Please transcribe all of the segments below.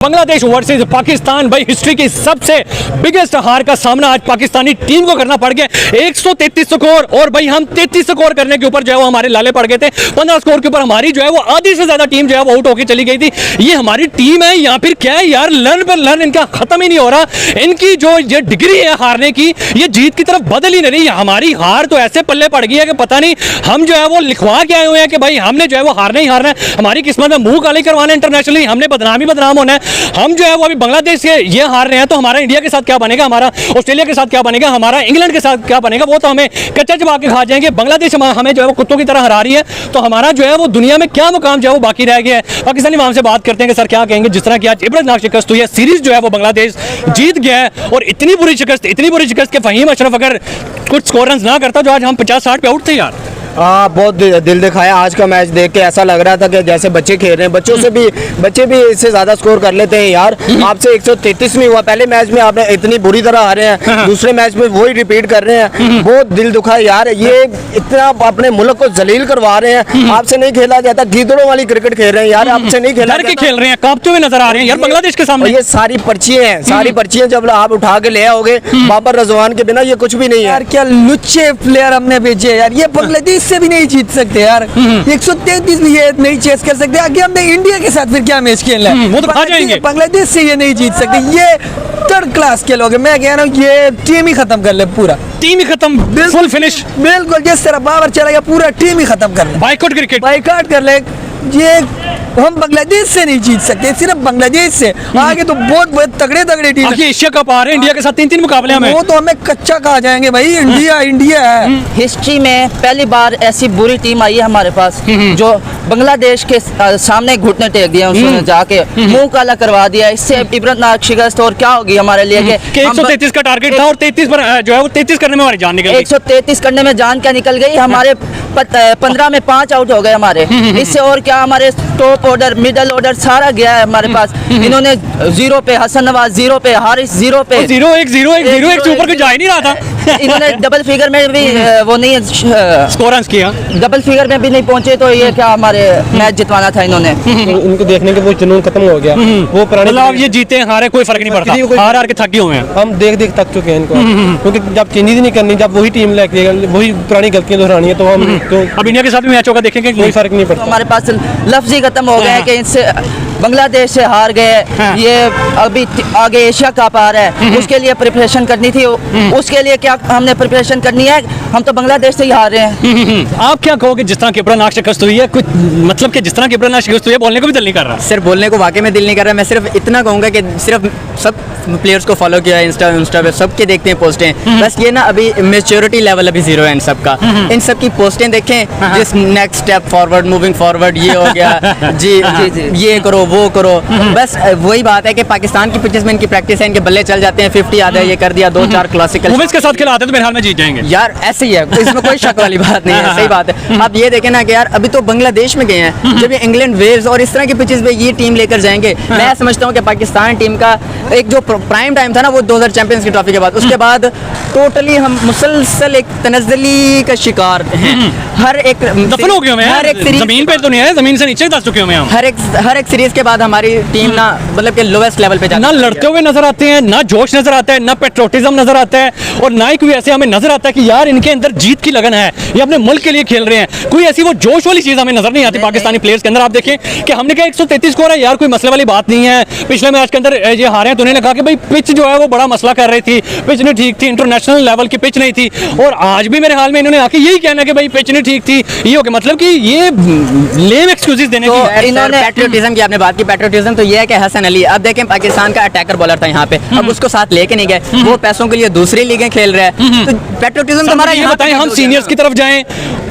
Bangladesh versus Pakistan, भाई history की सबसे बिगेस्ट हार का सामना आज पाकिस्तानी टीम को करना पड़ गया। 133 स्कोर और भाई हम 33 स्कोर करने के ऊपर जो है वो हमारे लाले पड़ गए थे। 15 स्कोर के ऊपर हमारी जो है वो आधी से ज्यादा टीम जो है वो आउट होकर चली गई थी। ये हमारी टीम है या फिर क्या है यार, लर्न पर लर्न इनका खत्म ही नहीं हो रहा। इनकी जो ये डिग्री है हारने की, ये जीत की तरफ बदल ही नहीं रही। हमारी हार तो ऐसे पल्ले पड़ गई है कि पता नहीं हम जो है वो लिखवा के आए हुए हैं कि भाई हमने जो है वो हारना ही हारना है। हमारी किस्मत में मुंह काले करवाना इंटरनेशनली, हमने बदनाम होना है। हम जो है वो अभी बांग्लादेश से ये हार रहे हैं तो हमारा इंडिया के साथ क्या बनेगा, हमारा ऑस्ट्रेलिया के साथ क्या बनेगा, हमारा इंग्लैंड के साथ क्या बनेगा, वो तो हमें कच्चा चबा के खा जाएंगे। बांग्लादेश हमें जो है वो कुत्तों की तरह हरा रही है, तो हमारा जो है वो दुनिया में क्या मुकाम जो है वो बाकी रह गया है। पाकिस्तानी वहां से बात करते हैं कि सर क्या कहेंगे, जिस तरह की आज इबरतनाक शिकस्त हुई है, सीरीज जो है वो बांग्लादेश जीत गया है और इतनी बुरी शिकस्त के फहीम अशरफ अगर कुछ स्कोर रन ना करता जो आज हम 50-60 पे आउट थे यार। बहुत दिल दिखाया आज का मैच देख के। ऐसा लग रहा था कि जैसे बच्चे खेल रहे हैं, बच्चे भी इससे ज्यादा स्कोर कर लेते हैं यार। आपसे 133 नहीं हुआ, पहले मैच में आपने इतनी बुरी तरह हारे हैं, दूसरे मैच में वही रिपीट कर रहे हैं। बहुत दिल दुखा यार, ये इतना अपने मुल्क को जलील करवा रहे हैं। आपसे नहीं खेला जाता, गीदड़ों वाली क्रिकेट खेल रहे हैं यार, आपसे नहीं खेला जाता। खेल रहे हैं, कांपते हुए नजर आ रहे हैं यार बांग्लादेश के सामने। ये सारी पर्चियां हैं, सारी पर्चियां जब आप उठा के ले आओगे, बाबर रजवान के बिना ये कुछ भी नहीं है यार। क्या लुच्चे प्लेयर हमने भेजे यार, ये बांग्लादेश से भी नहीं जीत सकते यार। 133 भी ये नहीं चेस कर सकते। आगे हमने इंडिया के साथ फिर क्या मैच खेलना है, वो तो खा जाएंगे। बांग्लादेश से ये नहीं जीत सकते, ये थर्ड क्लास के लोग हैं। मैं कह रहा हूँ ये टीम ही खत्म कर ले, पूरा टीम ही खत्म, फुल फिनिश। बिल्कुल जिस तरह बाबर चला गया, पूरा टीम ही खत्म कर ले, बाइकआउट क्रिकेट, बाइकआउट कर ले। ये हम बांग्लादेश से नहीं जीत सकते, सिर्फ बांग्लादेश से। आगे तो बहुत तगड़े टीम है। एशिया कप आ रहे हैं, इंडिया के साथ 3-3 मुकाबले में, वो तो हमें कच्चा कहा जाएंगे भाई। इंडिया है। हिस्ट्री में पहली बार ऐसी बुरी टीम आई है हमारे पास जो बांग्लादेश के सामने घुटने टेक दिए, उसने जाके मुंह काला करवा दिया। इससे इबरतनाक शिकस्त और क्या होगी हमारे लिए कि 133 का टारगेट था और 33 पर जो है वो 33 करने में हमारी जान निकल गई। 133 करने में जान क्या निकल गई हमारे। 15 में 5 आउट हो गए हमारे। इससे और क्या, हमारे टॉप ऑर्डर, मिडल ऑर्डर सारा गया है हमारे पास। इन्होंने 0 पे, हसन नवाज 0 पे, हारिस 0 पे, 0-1 से ऊपर कुछ जा ही नहीं रहा था। इन्होंने डबल फिगर में भी वो नहीं स्कोर रन किया, डबल फिगर में भी नहीं पहुंचे, तो ये क्या हमारे मैच जितवाना था इन्होंने। इनको देखने के वो जुनून खत्म हो गया। वो पुराने मतलब ये जीते हारे कोई फर्क नहीं पड़ता, हार के थके हुए हैं। हम देख थक चुके हैं इनको, क्योंकि जब चेंज नहीं करनी, जब वही टीम लेके वही पुरानी गलतियां दोहरानी है, तो हम तो अब इंडिया के साथ भी मैच होगा, देखेंगे कोई फर्क नहीं पड़ता। हमारे पास लफ्ज ही खत्म हो गए हैं कि इनसे बांग्लादेश से हार गए। ये अभी आगे एशिया कप आ रहा है, उसके लिए प्रिपरेशन करनी थी। उसके लिए क्या हमने प्रिपरेशन करनी है, हम तो बांग्लादेश से ही हार रहे हैं। आप क्या कहोगे जिस तरह की इबरतनाक शिकस्त हुई है, कुछ मतलब कि जिस तरह की इबरतनाक शिकस्त हुई है, बोलने को भी दिल नहीं कर रहा। सिर्फ बोलने को वाकई में दिल नहीं कर रहा। मैं सिर्फ इतना कहूँगा कि सिर्फ सब प्लेयर्स को फॉलो किया है, इंस्टा पे सबके देखते हैं पोस्टें। बस ये ना अभी मेच्योरिटी लेवल अभी 0 है इन सब का। इन सब की पोस्टें देखें, जिस next step forward, moving forward, ये हो गया जी, ये करो वो करो। बस वही बात है कि पाकिस्तान की पिचेस में इनकी प्रैक्टिस है, इनके बल्ले चल जाते हैं, 50 आधा ये कर दिया, 2-4 क्लासिकल के साथ खिलाते तो मेरे हाल में जीत जाएंगे यार। ऐसे ही है, इसमें कोई शक वाली बात नहीं है, सही बात है। आप ये देखें ना कि यार अभी तो बांग्लादेश में गए हैं, जब ये इंग्लैंड, वेल्स और इस तरह की पिचेस पे ये टीम लेकर जाएंगे। मैं समझता हूँ कि पाकिस्तान टीम का एक जो प्राइम टाइम था ना, वो 2000 चैंपियंस की ट्रॉफी के बाद, उसके बाद टोटली हम मुसलसल एक तनज़्ज़ुली का शिकार हैं। हर एक दफन हो गए हैं, हर एक सीरीज जमीन पे तो नहीं है, जमीन से नीचे जा चुके हैं हम। हर एक सीरीज के बाद हमारी टीम ना मतलब कि लोवेस्ट लेवल पे जाती है। ना लड़ते हुए नजर आते हैं, ना जोश नजर आता है, ना पेट्रोटिज्म नजर आता है, और ना ही कोई ऐसे हमें नजर आता है कि यार इनके अंदर जीत की लगन है, ये अपने मुल्क के लिए खेल रहे हैं। कोई ऐसी वो जोश वाली चीज हमें नजर नहीं आती पाकिस्तानी प्लेयर्स के अंदर। आप देखें कि हमने कहा 133 स्कोर है यार, कोई मसले वाली बात नहीं है। पिछले मैच के अंदर ये हारे हैं तो उन्होंने कहा कि भाई पिच जो है वो बड़ा मसला कर रही थी, पिच नहीं ठीक थी, इंटरनेशनल लेवल की पिच नहीं थी। और आज भी मेरे हाल में इन्होंने आके यही कहना कि भाई पिच नहीं ठीक थी, ये हो गया। मतलब कि ये लेम एक्सक्यूजेस देने की। इन्होंने पैट्रियोटिज्म की आपने बात की, पैट्रियोटिज्म तो ये है कि हसन अली, अब देखें पाकिस्तान का अटैकर बॉलर था यहाँ पे, अब उसको साथ लेके नहीं गए, वो पैसों के लिए दूसरी लीगें खेल रहा है। तो पैट्रियोटिज्म तो हमारा यहाँ बताएं, हम सीनियर्स की तरफ जाएं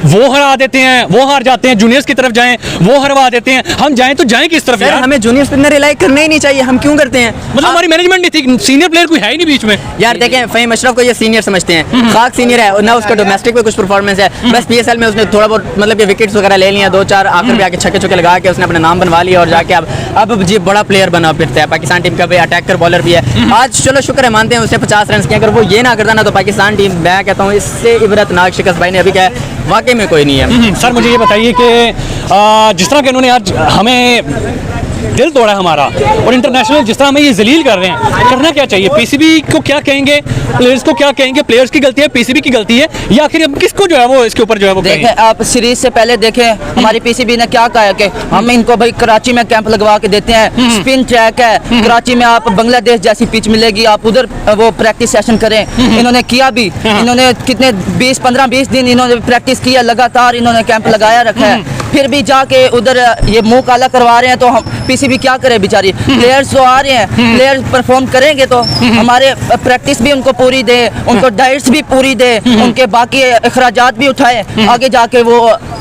वो हरा देते हैं, वो हार जाते हैं, जूनियर्स की तरफ जाएं वो हरवा देते हैं, हम जाएं तो जाएं किस तरफ यार? हमें जूनियर्स पे रिलाई करना ही नहीं चाहिए, हम क्यों करते हैं? मतलब हमारी मैनेजमेंट नहीं थी, सीनियर प्लेयर कोई है ही नहीं बीच में यार। देखें फहीम अशरफ को ये सीनियर समझते हैं, खाक सीनियर है ना, उसका डोमेस्टिक में कुछ परफॉर्मेंस है, बस PSL में उसने थोड़ा बहुत मतलब कि विकेट्स वगैरह ले लिया, 2-4 आखिर में आके छक्के लगा के उसने अपना नाम बनवा लिया और जाके अब जी बड़ा प्लेयर बना फिरता है। पाकिस्तान टीम का भी अटैकर बॉलर भी है। आज चलो शुक्र है, मानते हैं उसने 50 रन किए, अगर वो ये ना करता ना तो पाकिस्तान टीम, मैं कहता हूँ इससे इबरतनाक शिकस्त भाई ने अभी क्या है वाकई में कोई नहीं है। सर मुझे ये बताइए कि जिस तरह के उन्होंने आज हमें दिल तोड़ा है हमारा, और इंटरनेशनल जिस तरह हमें ये जलील कर रहे हैं, करना क्या चाहिए? पीसीबी को क्या कहेंगे, प्लेयर्स को क्या कहेंगे? प्लेयर्स की गलती है, पीसीबी की गलती है, या आखिर हम किसको जो है वो इसके ऊपर जो है वो देखें, कहेंगे? आप सीरीज से पहले देखें हमारी पीसीबी ने क्या कहा है कि हम इनको भाई कराची में कैंप लगवा के देते हैं, स्पिन ट्रैक है कराची में, आप बांग्लादेश जैसी पिच मिलेगी, आप उधर वो प्रैक्टिस सेशन करें। इन्होंने किया भी, इन्होंने कितने 15-20 दिन इन्होंने प्रैक्टिस किया, लगातार इन्होंने कैंप लगाया रखा है, फिर भी जाके उधर ये मुंह काला करवा रहे हैं। तो हम पीसीबी क्या करे बेचारी? प्लेयर्स तो आ रहे हैं, प्लेयर्स परफॉर्म करेंगे तो हमारे प्रैक्टिस भी उनको पूरी दे, उनको डाइट्स भी पूरी दे, उनके बाकी अखराजात भी उठाए, आगे जाके वो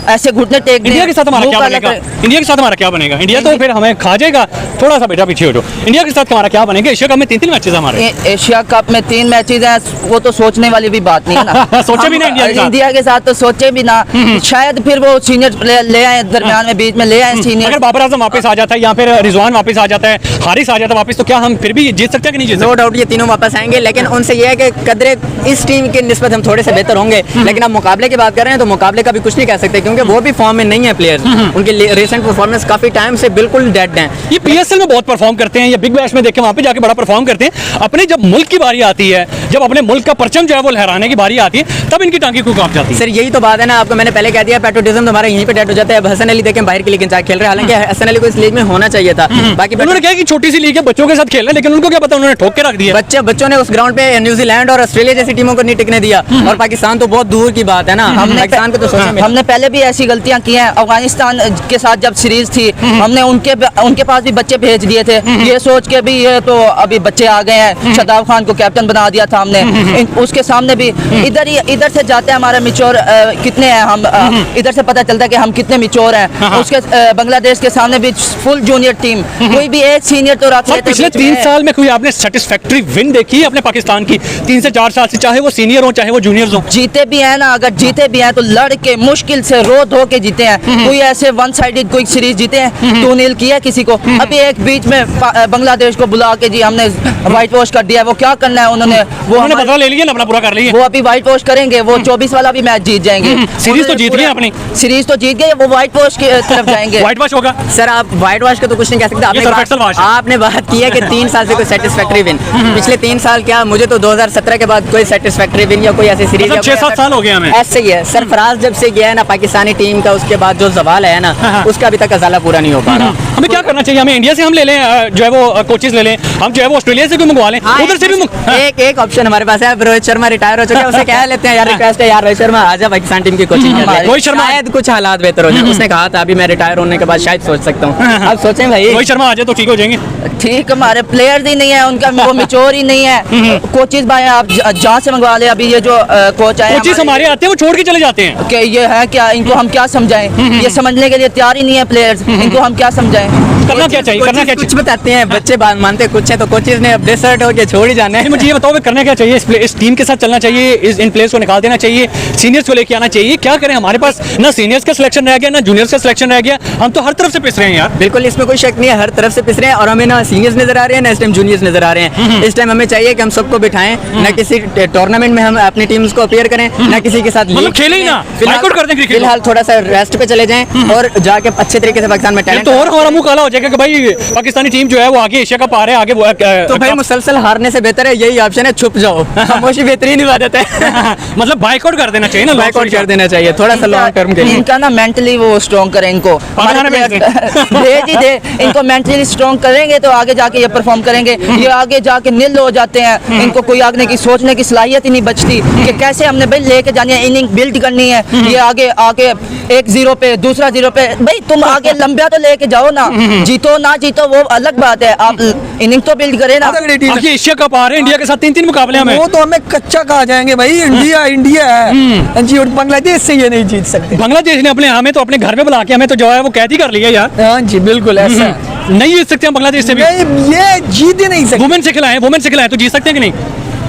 ऐसे घुटने टेक इंडिया के साथ हमारा क्या बनेगा? इंडिया के साथ हमारा क्या बनेगा? इंडिया तो फिर हमें खा जाएगा। थोड़ा सा बेटा पीछे हटो। इंडिया के साथ हमारा क्या बनेगा? एशिया कप में 3 मैचेस हमारे। एशिया कप में 3 मैचेस हैं, वो तो सोचने वाली भी बात नहीं है ना। सोचे भी ना इंडिया के साथ तो सोचे भी ना, शायद फिर वो सीनियर प्लेयर ले आए दरमियान में, बीच में ले आए सीनियर। अगर बाबर आजम वापस आ जाता है या फिर रिजवान वापस आ जाता है, हारिस आ जाता है वापस, तो क्या हम फिर भी जीत सकते हैं कि नहीं जीत नो सकते? डाउट ये तीनों वापस आएंगे, लेकिन उनसे ये है कि कदरे इस टीम के निस्बत हम थोड़े से बेहतर होंगे। लेकिन आप मुकाबले की बात कर रहे हैं तो मुकाबले का भी कुछ नहीं कह सकते, क्योंकि वो भी फॉर्म में नहीं है प्लेयर। उनकी रिसेंट परफॉर्मेंस काफी टाइम से बिल्कुल डेड हैं। ये पीएसएल में बहुत परफॉर्म करते हैं, या बिग बैश में देखे वहां पे जाके बड़ा परफॉर्म करते हैं। अपने जब मुल्क की बारी आती है, जब अपने मुल्क का परचम जो है वो लहराने की बारी आती है, तब इनकी टांगी को कांप जाती है। सर यही तो बात है ना, आपको मैंने पहले कह दिया, पैट्रियोटिज्म हमारा यहीं पे डेड हो जाता है। अब हसन अली देखें बाहर की लीग में खेल रहे हैं, हालांकि हसन अली को इस लीग में होना चाहिए था। बाकी उन्होंने कहा कि छोटी सी लीग है, बच्चों के साथ खेल रहे हैं, लेकिन उनको क्या पता, उन्होंने ठोक के रख दिया। बच्चों ने उस ग्राउंड पे न्यूजीलैंड और ऑस्ट्रेलिया जैसी टीमों को नहीं टिकने दिया, और पाकिस्तान तो बहुत दूर की बात है ना। पाकिस्तान को तो सोचें। हमने पहले भी ऐसी गलतियां की हैं। अफगानिस्तान के साथ जब सीरीज थी, हमने उनके पास भी बच्चे भेज दिए थे, ये सोच के भी ये तो अभी बच्चे आ गए हैं। शादाब खान को कैप्टन बना दिया था हमने, उसके सामने भी इधर से जाते हैं हमारे मिचोर कितने हैं हम, इधर से पता चलता है कि हम कितने मिचोर हैं। उसके बांग्लादेश के सामने भी फुल जूनियर टीम, कोई भी एक सीनियर तो रख लेते। पिछले 3 साल में कोई आपने सेटिस्फैक्टरी विन देखी है अपने पाकिस्तान की? 3 से 4 साल से, चाहे वो सीनियर हो चाहे वो जूनियर्स हो। जीते भी हैं ना, अगर जीते भी हैं तो लड़ के मुश्किल से रो धो के जीते हैं। कोई ऐसे वन साइडेड कोई सीरीज जीते हैं 2-0 किया किसी को? अभी एक बीच में बांग्लादेश को बुला के जी हमने व्हाइट वॉश कर दिया। वो क्या करना है उन्होंने, वो बदला ले लिया ना, अपना पूरा कर लिया। वो अभी व्हाइट वॉश करेंगे, वो 24 वाला भी मैच जीत जाएंगे। सीरीज तो जीत गए अपनी, सीरीज तो जीत गए, वो व्हाइट वॉश की तरफ जाएंगे। व्हाइट वॉश होगा सर, आप व्हाइट वॉश का तो कुछ नहीं कह सकते। आपने बात की है कि 3 साल से कोई सेटिस्फैक्टरी विन, पिछले 3 साल क्या, मुझे तो 2017 के बाद कोई सेटिस्फैक्टरी विन या कोई ऐसी सीरीज, 6-7 साल हो गए हमें। ऐसे ही है सरफराज जब से गया है ना पाकिस्तानी टीम का, उसके बाद जो जवाल है ना, उसका अभी तक अजाला पूरा नहीं हो पा रहा। हमें क्या करना चाहिए? हमें इंडिया से हम ले लें जो है वो कोचेस ले लें, हम जो है वो ऑस्ट्रेलिया से भी मंगवा लें, उधर से भी एक ऑप्शन हमारे पास है। रोहित शर्मा रिटायर हो चुके हैं, उसे कह लेते हैं यार, रिक्वेस्ट है यार रोहित शर्मा आजा पाकिस्तान टीम की कोचिंग कर ले। रोहित शर्मा शायद कुछ हालात बेहतर हो जाए। उसने कहा था अभी मैं रिटायर होने के बाद शायद सोच सकता हूँ। अब सोचें भाई, रोहित शर्मा आ जाए तो ठीक हो जाएंगे। ठीक, हमारे प्लेयर ही नहीं है, उनका वो मिचोर ही नहीं है। कोचेस भाई आप जहाँ से मंगवा ले। अभी ये जो कोच आए कोचेस हमारे आते हैं, वो छोड़ के चले जाते हैं। कि ये है क्या, इनको हम क्या समझाएं? ये समझने के लिए तैयार ही नहीं है प्लेयर्स, इनको हम क्या समझाएं? करना क्या चाहिए? करना क्या कुछ बताते हैं, बच्चे बात मानते कुछ है, तो कोचेस ने अब डिसर्ट होकर छोड़ ही जाना है। मुझे ये बताओ करना क्या चाहिए? इस टीम के साथ चलना चाहिए, इन प्लेयर्स को निकाल देना चाहिए, सीनियर्स को लेके आना चाहिए? क्या करें? हमारे पास ना सीनियर्स का सिलेक्शन रह गया, ना जूनियर्स का सिलेक्शन रह गया, हम तो हर तरफ से पिस रहे हैं यार। बिल्कुल, इसमें कोई शक नहीं है, हर तरफ से पिस रहे हैं, और हमें ना सीनियर्स नजर आ रहे हैं ना इस टाइम जूनियर्स नजर आ रहे हैं। इस टाइम हमें चाहिए कि हम सबको बिठाएं, ना किसी टूर्नामेंट में हम अपनी टीम्स को अपेयर करें, ना किसी के साथ मतलब खेले ही ना, बाइकआउट कर दें क्रिकेट। फिलहाल थोड़ा सा रेस्ट पे चले जाएं और जाके अच्छे तरीके से पाकिस्तान में टैलेंट। तो और हमारा मुंह काला हो जाएगा कि भाई पाकिस्तानी टीम जो है वो आगे एशिया कप आ रहे हैं, आगे तो भाई मुसलसल हारने से बेहतर है यही ऑप्शन है, छुप जाओ। खामोशी बेहतरीन इबादत है। मतलब बाइकआउट कर देना चाहिए ना, बाइकआउट कर देना चाहिए थोड़ा सा लॉन्ग टर्म के लिए। इनका ना मेंटली वो स्ट्रॉन्ग करें, इनको भेज ही दे, इनको मेंटली स्ट्रॉन्ग करेंगे तो आगे जाके ये परफॉर्म करेंगे। ये आगे जाके नील हो जाते हैं, इनको कोई आगे की सोचने की सलाहियत ही नहीं बचती कि कैसे हमने भाई लेके जानी है, इनिंग बिल्ड करनी है। ये आगे आगे 1-0 पे, दूसरा 0 पे, भाई तुम आगे लंबा तो लेके जाओ ना, जीतो ना जीतो वो अलग बात है, आप इनिंग तो बिल्ड करें ना। आगे एशिया कप आ रहे हैं, इंडिया के साथ 3-3 मुकाबले हमें। वो तो हमें कच्चा कहा जाएंगे भाई, इंडिया इंडिया है जी, और बांग्लादेश से ये नहीं जीत सकते। बांग्लादेश ने हमें तो अपने घर में बुला के हमें तो जो है वो कैद ही कर लिया यार। हाँ जी बिल्कुल ऐसा है। नहीं जीत सकते हम बांग्लादेश से भी। नहीं, ये जीत ही नहीं सकते। वुमेन से खिलाएं तो जीत सकते हैं कि नहीं?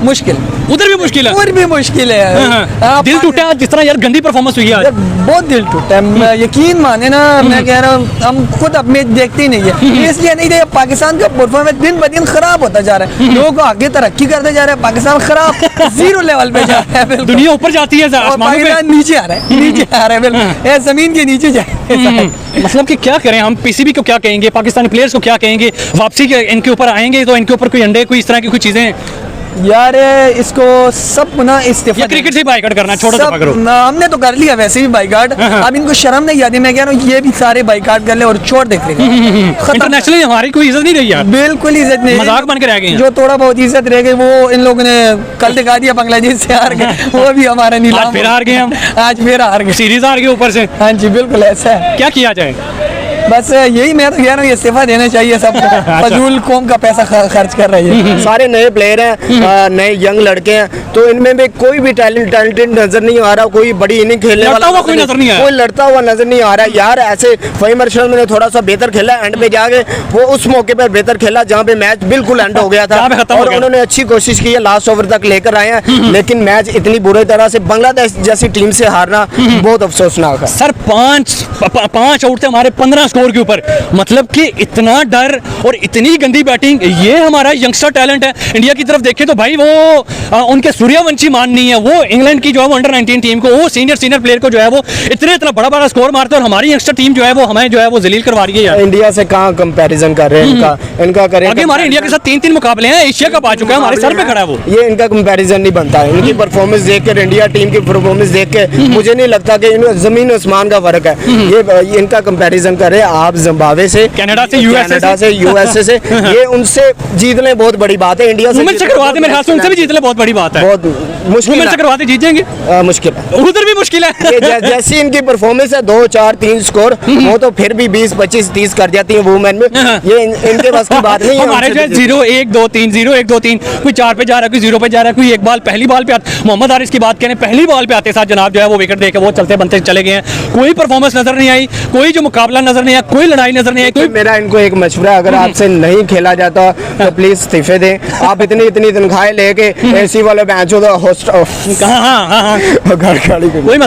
मुश्किल, उधर भी मुश्किल है। और भी मुश्किल है। आप दिल टूटा आज, जिस तरह यार गंदी परफॉर्मेंस हुई है आज। यार बहुत दिल टूटा है। मैं यकीन माने ना, मैं कह रहा हूँ हम खुद अब मैच देखते ही नहीं है, इसलिए नहीं देखा। पाकिस्तान का परफॉर्मेंस दिन ब दिन खराब होता जा रहा है, लोग आगे तरक्की करते जा रहे हैं, पाकिस्तान खराब 0 लेवल पे जा रहा है बिल्कुल। दुनिया ऊपर जाती है, और आसमानों पे। पाकिस्तान नीचे आ रहा है, नीचे आ रहा है बिल्कुल, ये जमीन के नीचे जा रहा है। मतलब कि क्या करें हम, पीसीबी को क्या कहेंगे, पाकिस्तानी प्लेयर्स को क्या कहेंगे, वापसी के इनके ऊपर आएंगे तो इनके ऊपर कोई अंडे, कोई इस तरह की कोई चीजें, यार इसको सब ना इस्तीफा या क्रिकेट से ही बाइकॉट करना, छोड़ो सब दफा करो। हमने तो कर लिया वैसे भी बाइकाट, अब इनको शर्म नहीं आती। मैं कह रहा हूँ ये भी सारे बाइकाट कर ले और छोड़ दे क्रिकेट। इंटरनेशनली हमारी कोई इज्जत नहीं रही यार, बिल्कुल इज्जत नहीं, मजाक बन के रह गए हैं। जो थोड़ा बहुत इज्जत रह गई वो इन लोगों ने कल दिखा दिया, बांग्लादेश से हार गए, वो भी हमारा नीलाम। आज फिर हार गए हम। आज फिर हार गए, सीरीज हार गए ऊपर से। हाँ जी बिल्कुल ऐसा है। क्या किया जाए? बस यही मैं तो कह रहा हूँ, इस्तीफा देना चाहिए सबको, फजूल कौम का पैसा खर्च कर रही है। सारे नए प्लेयर हैं, नए यंग लड़के हैं, तो इनमें भी कोई भी टैलेंटेड नजर नहीं आ रहा, कोई बड़ी इनिंग खेलने लड़ता वाला हुआ कोई नजर नहीं आया। कोई लड़ता हुआ नजर नहीं आ रहा है यार। ऐसे फहीम अरशद ने थोड़ा सा बेहतर खेला, एंड पे जाके वो उस मौके पर बेहतर खेला जहाँ पे मैच बिल्कुल एंड हो गया था, जहाँ पे खत्म हो और गया। उन्होंने अच्छी कोशिश की है, लास्ट ओवर तक लेकर आए हैं, लेकिन मैच इतनी बुरी तरह से बांग्लादेश जैसी टीम से हारना बहुत अफसोसनाक है। सर 5 आउट थे हमारे 15 स्कोर के ऊपर, मतलब कि इतना डर और इतनी गंदी बैटिंग, ये हमारा यंगस्टर टैलेंट है। इंडिया की तरफ देखें तो भाई वो उनके सूर्यवंशी मान नहीं है, वो इंग्लैंड की जो है वो अंडर 19 टीम को, वो सीनियर प्लेयर को जो है वो इतना बड़ा स्कोर मारते हैं, और हमारी यंगस्टर टीम जो है वो हमें जो है वो जलील करवा रही है यार। इंडिया से कहाँ कंपैरिजन कर रहे हैं, इनका करें आगे हमारे इंडिया के साथ 3 मुकाबले हैं, एशिया कप आ चुका है, हमारे सर पे खड़ा है वो। ये इनका कंपैरिजन नहीं बनता है। इनकी परफॉर्मेंस देख कर, इंडिया टीम की परफॉर्मेंस देख के मुझे नहीं लगता कि इनमें जमीन आसमान का फर्क है। ये इनका कंपैरिजन करें आप जिम्बाब्वे से, कनाडा से, यूएसए से, ये उनसे जीतने बहुत बड़ी बात है। इंडिया से वुमेन से करवाते, मेरे ख्याल से उनसे भी जीतने बहुत बड़ी बात है, बहुत मुश्किल वुमेन से करवाते जीत जाएंगे, मुश्किल है। उधर भी मुश्किल है। ये जैसी इनकी परफॉर्मेंस है 2, 4, 3 स्कोर, वो तो फिर भी 20, 25, 30 कर जाती है वुमेन में। ये इनके बस की बात नहीं है। हमारे जो है 0, 1, 2, 3, 0, 1, 2, 3, कोई 4 पे जा रहा है, कोई 0 पे जा रहा है, कोई एक बॉल पहली बॉल पे मोहम्मद हारिस की बात करें, पहली बॉल पे आते साथ जनाब जो है वो विकेट देके वो चलते बनते चले गए हैं। कोई परफॉर्मेंस नजर नहीं आई, कोई जो मुकाबला नजर नहीं आया, कोई लड़ाई नजर नहीं आई, कोई। मेरा इनको एक मशवरा, अगर आपसे नहीं खेला जाता तो प्लीज इस्तीफे दें। आप इतनी तनख्वाहें लेके एसी वाले मैच होता हाँ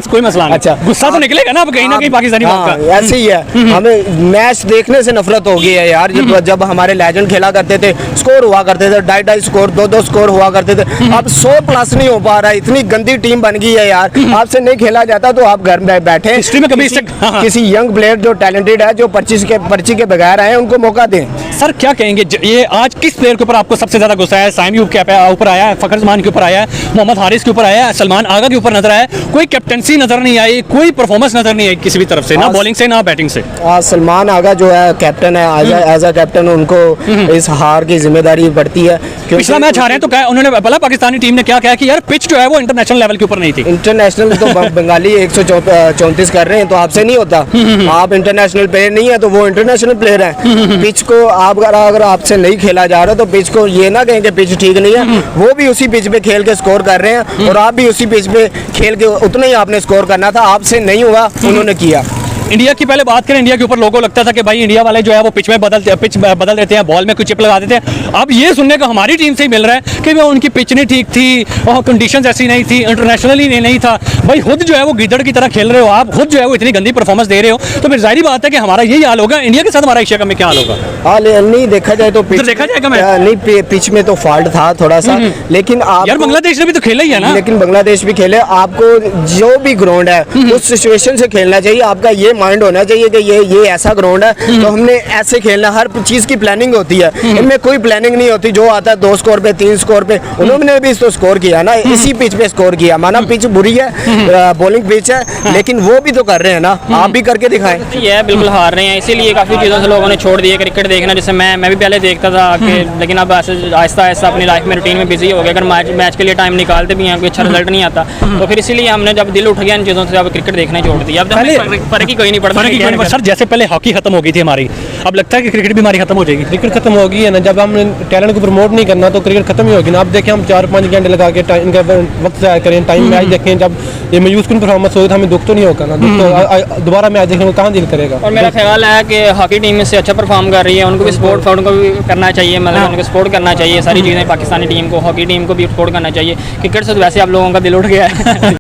कोई मसला नहीं। अच्छा, गुस्सा तो निकलेगा ना अब कहीं ना कहीं पाकिस्तानी बात का। ऐसे ही है। हमें मैच देखने से नफरत हो गई है यार। जब हमारे लेजेंड खेला करते थे, स्कोर हुआ करते थे, 2.5 स्कोर, 2 स्कोर हुआ करते थे, अब 100 प्लस नहीं हो पा रहा है। इतनी गंदी टीम बन गई है यार। आपसे नहीं खेला जाता तो आप घर में बैठे हिस्ट्री में कभी किसी यंग प्लेयर जो टैलेंटेड है, जो पर्ची के बगैर आए, उनको मौका दें। सर क्या कहेंगे, ये आज किस प्लेयर के ऊपर आपको सबसे ज्यादा गुस्सा है? साइम यूब के ऊपर आया है, फखर जमान के ऊपर आया है, मोहम्मद हारिस के ऊपर आया है, सलमान आगा के ऊपर नजर आया है, कोई कैप्टनसी नजर नहीं आई, कोई परफॉर्मेंस नजर नहीं आई किसी भी तरफ से, ना बॉलिंग से ना बैटिंग से। सलमान आगा जो है कैप्टन है, एज अ कैप्टन उनको इस हार की जिम्मेदारी बढ़ती है। पिछला मैच हारे तो क्या उन्होंने बोला, पाकिस्तानी टीम ने क्या कहा कि यार पिच जो है वो इंटरनेशनल लेवल के ऊपर नहीं थी। इंटरनेशनल तो बंगाली 134 कर रहे हैं, तो आपसे नहीं होता। आप इंटरनेशनल प्लेयर नहीं है तो वो इंटरनेशनल प्लेयर है। पिच को आप अगर आपसे नहीं खेला जा रहा तो पिच को ये ना कहें कि पिच ठीक नहीं है। वो भी उसी पिच पे खेल के स्कोर कर रहे हैं, और आप भी उसी पिच पे खेल के उतना ही आपने स्कोर करना था। आपसे नहीं हुआ, उन्होंने किया। इंडिया की पहले बात करें, इंडिया के ऊपर लोगों को लगता था कि भाई इंडिया वाले जो है वो पिच बदल देते हैं, बॉल में कुछ चिप लगा देते हैं। अब ये सुनने को हमारी टीम से ही मिल रहा है कि वो उनकी पिच नहीं ठीक थी और कंडीशंस ऐसी नहीं थी, इंटरनेशनली नहीं था। भाई खुद जो है वो गिदड़ की तरह खेल रहे हो आप, खुद जो है वो इतनी गंदी परफॉर्मेंस दे रहे हो, तो फिर जाहिर बात है कि हमारा यही हाल होगा। इंडिया के साथ हमारा एशिया कप में क्या हाल होगा? नहीं देखा जाए तो देखा जाएगा नहीं, पिच में तो फॉल्ट था थोड़ा सा, लेकिन यार बांग्लादेश ने भी तो खेला ही है ना। लेकिन बांग्लादेश भी खेले। आपको जो भी ग्राउंड है उस सिचुएशन से खेलना चाहिए। आपका ये माइंड होना चाहिए कि ये ऐसा ग्राउंड है तो हमने ऐसे खेलना। हर चीज की प्लानिंग होती है, इनमें कोई प्लानिंग नहीं होती। जो आता है 2 स्कोर पे, 3 स्कोर पे, उन्होंने भी तो स्कोर किया ना, इसी पिच पे स्कोर किया। माना पिच बुरी है, बॉलिंग पिच है, लेकिन वो भी तो कर रहे हैं ना, आप भी करके दिखाएं। ये बिल्कुल हार रहे हैं, इसीलिए काफ़ी चीज़ों से लोगों ने छोड़ दिया क्रिकेट देखना। जैसे मैं भी पहले देखता था कि, लेकिन अब ऐसे आहिस्ता आहिस्ता अपनी लाइफ में रूटीन में बिजी हो गया। अगर मैच के लिए टाइम निकालते भी हैं, कोई अच्छा रिजल्ट नहीं आता, तो फिर इसीलिए हमने जब दिल उठ गया इन चीज़ों से, अब क्रिकेट देखना छोड़ दिया। अब फ़र्क ही कोई नहीं पड़ता। फर्क ही कोई नहीं पड़ता। सर जैसे पहले हॉकी खत्म हो गई थी हमारी, अब लगता है कि क्रिकेट भी हमारी खत्म हो जाएगी। क्रिकेट खत्म हो गई है ना, जब हम टैलेंट को प्रमोट नहीं करना तो क्रिकेट खत्म ही होगी ना। अब देखें हम 4-5 घंटे लगा के इनका वक्त ज़ाया करें, टाइम मैच देखें, जब ये मायूस कुन परफॉर्मेंस होगी तो हमें दुख तो नहीं होगा ना, दुख तो दोबारा मैच देखने को कहाँ दिल करेगा। और मेरा ख्याल है कि हॉकी टीम इससे अच्छा परफॉर्म कर रही है, उनको भी सपोर्ट उनको भी करना चाहिए, मतलब उनको सपोर्ट करना चाहिए सारी चीज़ें, पाकिस्तानी टीम को, हॉकी टीम को भी सपोर्ट करना चाहिए। क्रिकेट से तो वैसे आप लोगों का दिल उठ गया है।